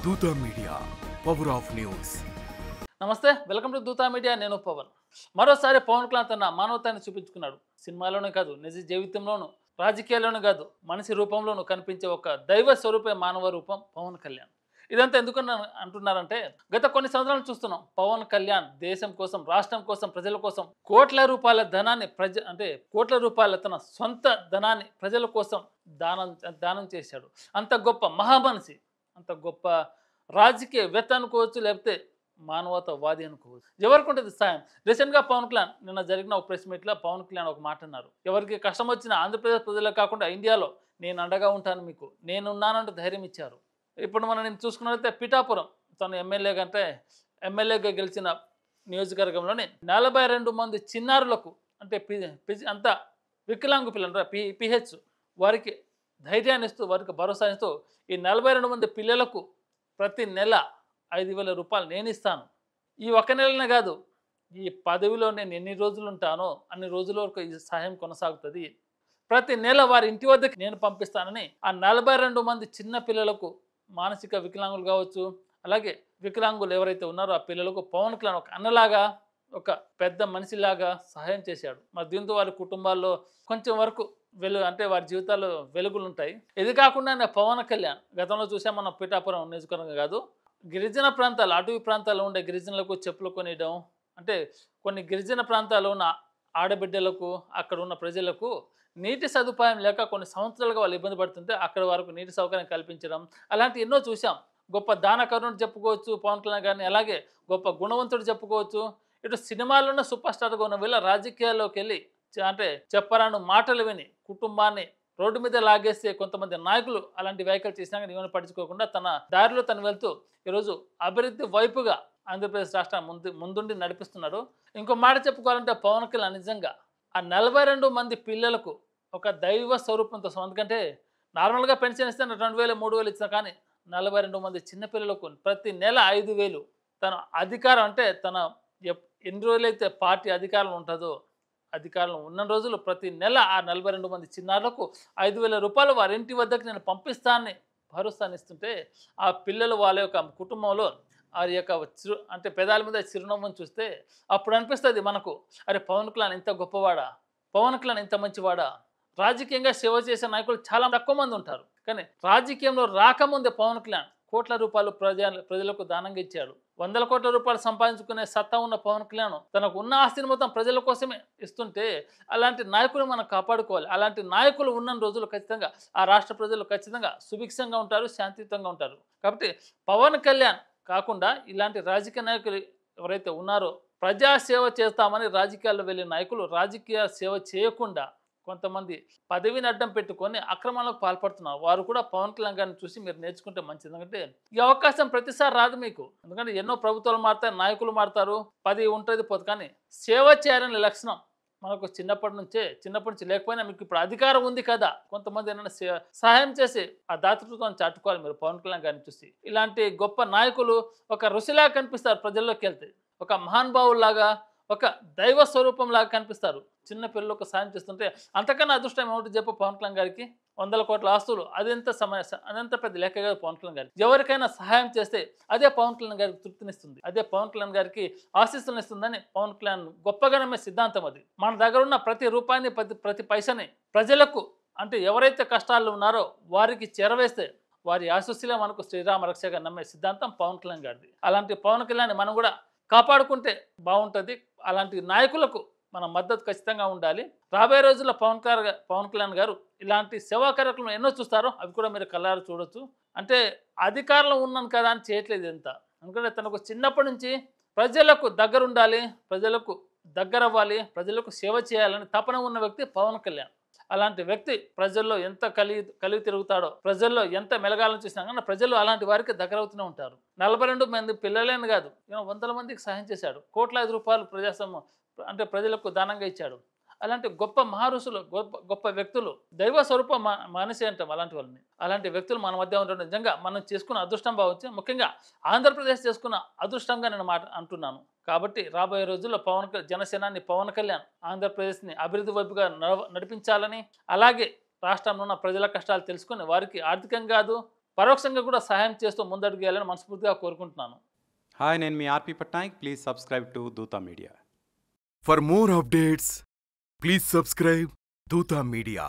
దూత media power of news. నమస్తే, welcome to Dootha media. నేను పవన్. మరోసారి పవన్ కళ్యాణ్ తన మానవతాన్ని చూపించుకున్నాడు. సినిమాలోనే కాదు, నిజ జీవితంలోనూ, రాజకీయాల్లోనూ కాదు, మనిషి రూపంలోనూ కనిపించే ఒక దైవ స్వరూపే మానవ రూపం పవన్ కళ్యాణ్. ఇదంతా ఎందుకు అంటున్నారంటే, గత కొన్ని సంవత్సరాలు చూస్తున్నాం పవన్ కళ్యాణ్ దేశం కోసం, రాష్ట్రం కోసం, ప్రజల కోసం కోట్ల రూపాయల ధనాన్ని కోట్ల రూపాయల తన సొంత ధనాన్ని ప్రజల కోసం దానం చేశాడు. అంత గొప్ప మహామనిషి, అంత గొప్ప రాజకీయవేత్త అనుకోవచ్చు, లేకపోతే మానవతావాది అనుకోవచ్చు. ఎవరికి ఉంటుంది సాయం. రీసెంట్గా పవన్ కళ్యాణ్ నిన్న జరిగిన ఒక ప్రెస్ మీట్లో పవన్ కళ్యాణ్ ఒక మాట అన్నారు. ఎవరికి కష్టం వచ్చినా ఆంధ్రప్రదేశ్ ప్రజలకు కాకుండా ఇండియాలో నేను అండగా ఉంటాను, మీకు నేనున్నానంటూ ధైర్యం ఇచ్చారు. ఇప్పుడు నేను చూసుకున్నట్లయితే పిఠాపురం తను ఎమ్మెల్యేగా గెలిచిన నియోజకవర్గంలోని 42 మంది చిన్నారులకు అంతా వికలాంగు పిల్లలు పిహెచ్ వారికి ధైర్యాన్ని ఇస్తూ, వారికి భరోసా ఇస్తూ ఈ 42 మంది పిల్లలకు ప్రతి నెల 5,000 రూపాయలు నేను ఇస్తాను. ఈ ఒక నెలనే కాదు, ఈ పదవిలో నేను ఎన్ని రోజులు ఉంటానో అన్ని రోజుల వరకు ఈ సహాయం కొనసాగుతుంది. ప్రతి నెల వారి ఇంటి వద్దకు నేను పంపిస్తానని ఆ 42 మంది చిన్న పిల్లలకు, మానసిక వికలాంగులు కావచ్చు, అలాగే వికలాంగులు ఎవరైతే ఉన్నారో ఆ పిల్లలకు పవన్ కళ్యాణ్ ఒక అన్నలాగా, ఒక పెద్ద మనిషిలాగా సహాయం చేశాడు. మరి దీంతో వారి కుటుంబాల్లో కొంచెం వరకు వారి జీవితాల్లో వెలుగులు ఉంటాయి. ఇది కాకుండా పవన్ కళ్యాణ్ గతంలో చూసాం మనం, పిఠాపురం నియోజకవర్గం కాదు, గిరిజన ప్రాంతాలు, అటవీ ప్రాంతాల్లో ఉండే గిరిజనులకు చెప్పులు కొనియడం, కొన్ని గిరిజన ప్రాంతాల్లో ఉన్న ఆడబిడ్డలకు, అక్కడ ఉన్న ప్రజలకు నీటి సదుపాయం లేక కొన్ని సంవత్సరాలుగా వాళ్ళు ఇబ్బంది పడుతుంటే అక్కడ వరకు నీటి సౌకర్యం కల్పించడం, అలాంటి ఎన్నో చూసాం. గొప్ప దానకరుణుడు చెప్పుకోవచ్చు పవన్ కళ్యాణ్ గారిని, అలాగే గొప్ప గుణవంతుడు చెప్పుకోవచ్చు. ఇటు సినిమాల్లోనే సూపర్ స్టార్గా ఉన్న వీళ్ళ రాజకీయాల్లోకి వెళ్ళి చెప్పరాను మాటలు విని కుటుంబాన్ని రోడ్డు మీద లాగేస్తే కొంతమంది నాయకులు అలాంటి వ్యాఖ్యలు చేసినా కానీ ఏమైనా పట్టించుకోకుండా తన దారిలో తను వెళ్తూ ఈరోజు అభివృద్ధి వైపుగా ఆంధ్రప్రదేశ్ రాష్ట్రాన్ని ముందుండి నడిపిస్తున్నారు. ఇంకో మాట చెప్పుకోవాలంటే పవన్ కళ్యాణ్ నిజంగా ఆ 42 మంది పిల్లలకు ఒక దైవ స్వరూపంతో, ఎందుకంటే నార్మల్గా పెన్షన్ ఇస్తే 2,000 3,000 ఇచ్చినా కానీ 42 మంది చిన్నపిల్లలకు ప్రతి నెల 5,000 తన అధికారం ఎన్ని రోజులైతే పార్టీ అధికారం ఉంటుందో, అధికారంలో ఉన్న రోజులు ప్రతి నెల ఆ 42 మంది చిన్నారులకు 5,000 రూపాయలు వారి ఇంటి వద్దకు నేను పంపిస్తానని భరోసానిస్తుంటే ఆ పిల్లలు వాళ్ళ యొక్క కుటుంబంలో వారి యొక్క పెదాల మీద చిరునవ్వును చూస్తే అప్పుడు అనిపిస్తుంది మనకు, అరే పవన్ కళ్యాణ్ ఇంత గొప్పవాడా, పవన్ కళ్యాణ్ ఇంత మంచివాడా. రాజకీయంగా సేవ చేసే నాయకులు చాలా తక్కువ మంది ఉంటారు, కానీ రాజకీయంలో రాకముందే పవన్ కళ్యాణ్ కోట్ల రూపాయలు ప్రజలకు దానంగా ఇచ్చాడు. 100 కోట్ల రూపాయలు సంపాదించుకునే సత్తా ఉన్న పవన్ కళ్యాణ్ తనకు ఉన్న ఆస్తిని మొత్తం ప్రజల కోసమే ఇస్తుంటే అలాంటి నాయకులు మనం కాపాడుకోవాలి. అలాంటి నాయకులు ఉన్న రోజులు ఖచ్చితంగా ఆ రాష్ట్ర ప్రజలు ఖచ్చితంగా సుభిక్షంగా ఉంటారు, శాంతియుతంగా ఉంటారు. కాబట్టి పవన్ కళ్యాణ్ కాకుండా ఇలాంటి రాజకీయ నాయకులు ఎవరైతే ఉన్నారో, ప్రజాసేవ చేస్తామని రాజకీయాల్లో వెళ్ళే నాయకులు రాజకీయ సేవ చేయకుండా కొంతమంది పదవిని అడ్డం పెట్టుకొని అక్రమాలకు పాల్పడుతున్నారు. వారు కూడా పవన్ కళ్యాణ్ గారిని చూసి మీరు నేర్చుకుంటే మంచిది. ఎందుకంటే ఈ అవకాశం ప్రతిసారి రాదు మీకు, ఎందుకంటే ఎన్నో ప్రభుత్వాలు మారుతారు, నాయకులు మారుతారు, పదవి ఉంటుంది పోదు, కానీ సేవ చేయాలనే లక్షణం మనకు చిన్నప్పటి నుంచి లేకపోయినా మీకు ఇప్పుడు అధికారం ఉంది కదా, కొంతమంది ఏమైనా సహాయం చేసి ఆ దాతృత్వాన్ని చాటుకోవాలి మీరు పవన్ కళ్యాణ్ గారిని చూసి. ఇలాంటి గొప్ప నాయకులు ఒక ఋషిలాగా కనిపిస్తారు ప్రజల్లోకి వెళ్తే, ఒక మహానుభావులాగా, ఒక దైవ స్వరూపం లాగా కనిపిస్తారు. చిన్న పిల్లలకు సాయం చేస్తుంటే అంతకన్నా అదృష్టం ఏమిటి చెప్పు పవన్ కళ్యాణ్ గారికి. 100 కోట్ల ఆస్తులు, అదంత పెద్ద లెక్క కాదు పవన్ కళ్యాణ్ గారికి. ఎవరికైనా సహాయం చేస్తే అదే పవన్ కళ్యాణ్ గారికి తృప్తినిస్తుంది, అదే పవన్ కళ్యాణ్ గారికి ఆశీస్సులను ఇస్తుందని పవన్ కళ్యాణ్ గొప్పగా నమ్మే సిద్ధాంతం అది. మన దగ్గర ఉన్న ప్రతి రూపాయిని, ప్రతి పైసని ప్రజలకు, ఎవరైతే కష్టాల్లో ఉన్నారో వారికి చేరవేస్తే వారి ఆశీస్సులే మనకు శ్రీరామ రక్షగా నమ్మే సిద్ధాంతం పవన్ కళ్యాణ్ గారిది. అలాంటి పవన్ కళ్యాణ్ మనం కూడా కాపాడుకుంటే బాగుంటుంది. అలాంటి నాయకులకు మన మద్దతు ఖచ్చితంగా ఉండాలి. రాబోయే రోజుల్లో పవన్ కళ్యాణ్ గారు ఇలాంటి సేవా కార్యక్రమం ఎన్నో చూస్తారో అవి కూడా మీరు కళ్ళారా చూడొచ్చు. అధికారంలో ఉన్నాను కదా అని చేయట్లేదు ఎంత, ఎందుకంటే తనకు చిన్నప్పటి నుంచి ప్రజలకు దగ్గరుండాలి, ప్రజలకు దగ్గరవ్వాలి, ప్రజలకు సేవ చేయాలని తపన ఉన్న వ్యక్తి పవన్ కళ్యాణ్. అలాంటి వ్యక్తి ప్రజల్లో ఎంత కలిగి తిరుగుతాడో, ప్రజల్లో ఎంత మెలగాలని చూసినా కానీ ప్రజలు అలాంటి వారికి దగ్గర అవుతూనే ఉంటారు. 42 మంది పిల్లలేని కాదు, 100 మందికి సహాయం చేశాడు. కోట్లాది రూపాయలు ప్రజలకు దానంగా ఇచ్చాడు. అలాంటి గొప్ప మహారుషులు, గొప్ప వ్యక్తులు, దైవ స్వరూప మనిషి అంటాం అలాంటి వాళ్ళని. అలాంటి వ్యక్తులు మన మధ్య ఉండడం నిజంగా మనం చేసుకున్న అదృష్టం భావించి, ముఖ్యంగా ఆంధ్రప్రదేశ్ చేసుకున్న అదృష్టంగా నేను అంటున్నాను. కాబట్టి రాబోయే రోజుల్లో జనసేనాని పవన్ కళ్యాణ్ ఆంధ్రప్రదేశ్ని అభివృద్ధి వైపుగా నడిపించాలని, అలాగే రాష్ట్రంలో ఉన్న ప్రజల కష్టాలు తెలుసుకొని వారికి ఆర్థికంగా కాదు, పరోక్షంగా కూడా సహాయం చేస్తూ ముందడుగు వేయాలని మనస్ఫూర్తిగా కోరుకుంటున్నాను. హాయ్, నేను మీ RP Patnaik. Please subscribe to Dootha media. For more updates, please subscribe Duta Media.